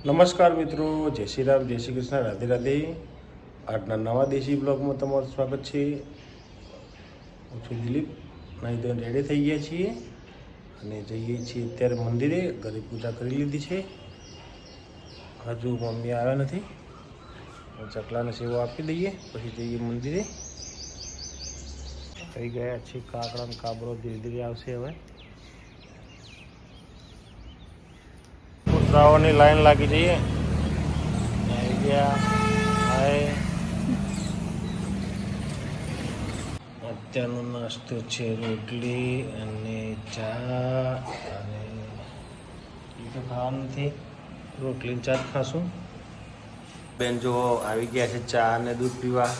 નમસ્કાર મિત્રો, જય શ્રી રામ, જય શ્રી કૃષ્ણ, રાધે રાધે. આજના નવા દેશી બ્લોગમાં તમારું સ્વાગત છે. હું છું દિલીપ. નહીં તો રેડી થઈ ગયા છીએ અને જઈએ છીએ અત્યારે મંદિરે. ઘરે પૂજા કરી લીધી છે. હજુ મમ્મી આવ્યા નથી. ચકલાને સેવા આપી દઈએ પછી જઈએ મંદિરે. થઈ ગયા છે કાકડા ને કાબરો, ધીરે ધીરે આવશે હવે. કૂતરાઓની લાઈન લાગી જઈએ. આવી ગયા. હાય. અત્યારનો નાસ્તો છે રોટલી અને ચા. અને એ તો ખાવાનું નથી, રોટલી ચા જ ખાશું. બેન જો આવી ગયા છે ચા અને દૂધ પીવા.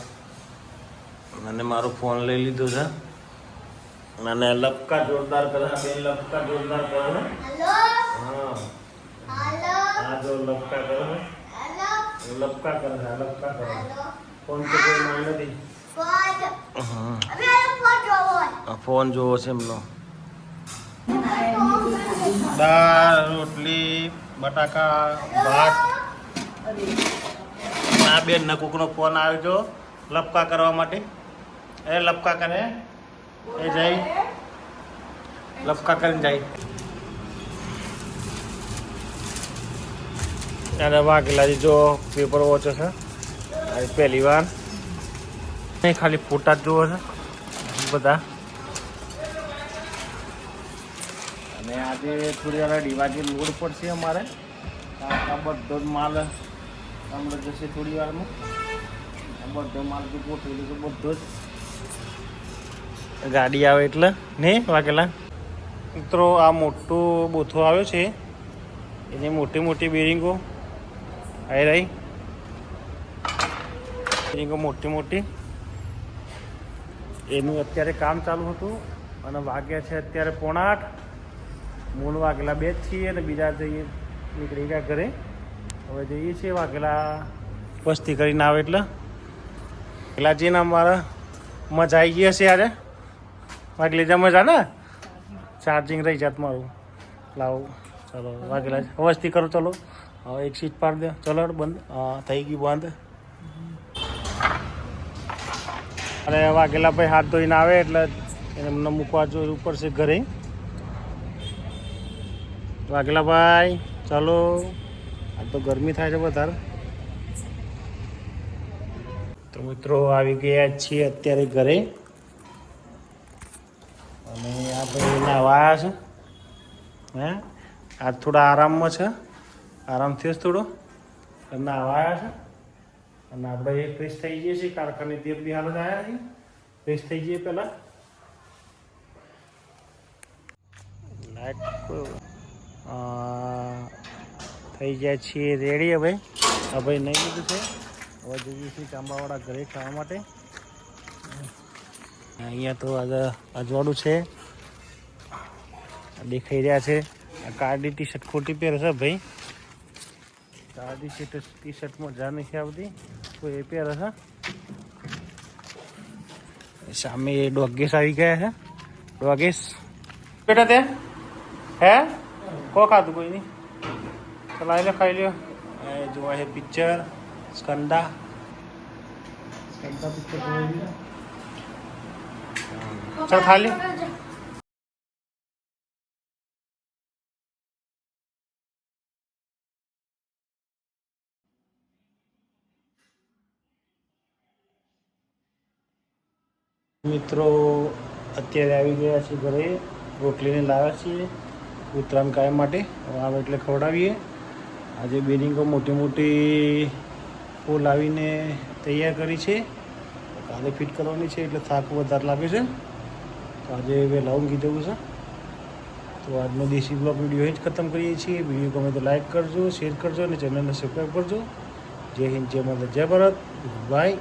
અને મારો ફોન લઈ લીધો છે અને લપકા જોરદાર કરે. બેન લપકા જોરદાર કરે. હા હા, જો લપકા કરે. લપકા કરે. લપકા કરે. ફોન તો કોઈ માય નથી. ફોન જોવો છે એમનો. દાળ, રોટલી, બટાકા, ભાત. આ બેન નકુકનો ફોન આવ્યો જો લપકા કરવા માટે. એ લપકા કરે. એ જાય લપકા કરીને જાય. ત્યારે વાઘેલા જો પેપર વોચે છે. પહેલી વાર નહીં, ખાલી ફોટા જ જોવો છે બધા. અને આજે થોડી વાર ડીવાજી લોડ પડશે અમારે. આ બધો જ માલ હમણાં જશે થોડી વારમાં. બધો માલ બી ગોઠવેલું છે બધો જ. ગાડી આવે એટલે નહીં વાઘેલા. મિત્રો આ મોટો બોથો આવ્યો છે, એની મોટી મોટી બેરિંગો આવી રહી. બેરિંગો મોટી મોટી, એનું અત્યારે કામ ચાલુ હતું. અને વાગ્યા છે અત્યારે 7:45. મૂળ વાગેલા 2 જ છીએ અને બીજા જઈએ નીકળી ગયા ઘરે. હવે જઈએ છીએ વાગેલા વસ્તી કરીને આવે એટલે. પેલા જઈને અમારા મજા આવી ગઈ હશે યારે. વાગેલી જા મજા ને, ચાર્જિંગ રહી જાત મારું. લાવો ચલો વાગેલા વસ્તી કરો. ચલો હવે એક સીટ પાડી દે. ચલો બંધ. હા થઈ ગયું બંધ. અરે વાઘેલા ભાઈ હાથ ધોઈને આવે એટલે એમને મૂકવા જોવું પડશે ઘરે. વાઘેલા ભાઈ ચાલો, આ તો ગરમી થાય છે વધારે. તો મિત્રો આવી ગયા છીએ અત્યારે ઘરે. અને આ ભાઈ નાવાયા છે. હે આજ થોડા આરામમાં છે. આરામ થયો છે થોડો. નાવાયા છે. અને આપણે ફ્રેશ થઈ જઈએ છીએ. કારખાને તે બી હાલત આવ્યા છીએ. ફ્રેશ થઈ જઈએ પહેલાં. લાઈટ થઈ જાય છીએ રેડી. હવે ભાઈ નહીં લીધું છે. હવે જઈએ છીએ ચાંબાવાળા ઘરે ખાવા માટે. અહીંયા તો અજવાળું છે દેખાઈ રહ્યા છે. કાળી ટી શર્ટ ખોટી પહેરે છે ભાઈ. કાળી ટી શર્ટમાં જા નથી આવતી તો એ પહેરે છે. સામે ડોગેસ આવી ગયા છે. ડોગેસ બેટા તે હે કો ખાધું કોઈ નહીં. ચલાવી લે, ખાઈ લ્યો. જોવા છે પિક્ચર સ્કંદા પિક્ચર જોઈ લે. ચાલ ખાલી. મિત્રો અત્યારે આવી ગયા છીએ ઘરે. રોટલીને લાવ્યા છીએ ઉત્તરાયણ કાયમ માટે. આવે એટલે ખવડાવીએ. આજે બેરિંગો મોટી મોટી ફૂલ લાવીને તૈયાર કરી છે. કાલે ફિટ કરવાની છે એટલે થાક વધારે લાગે છે. તો આજે વહેલા ઊંઘી જવું છે. તો આજનો દેશી બ્લોગ વિડીયો જ ખતમ કરીએ છીએ. વિડીયો ગમે તો લાઈક કરજો, શેર કરજો અને ચેનલને સબસ્ક્રાઈબ કરજો. જય હિન્દ, જય માતા, જય ભારત. બાય.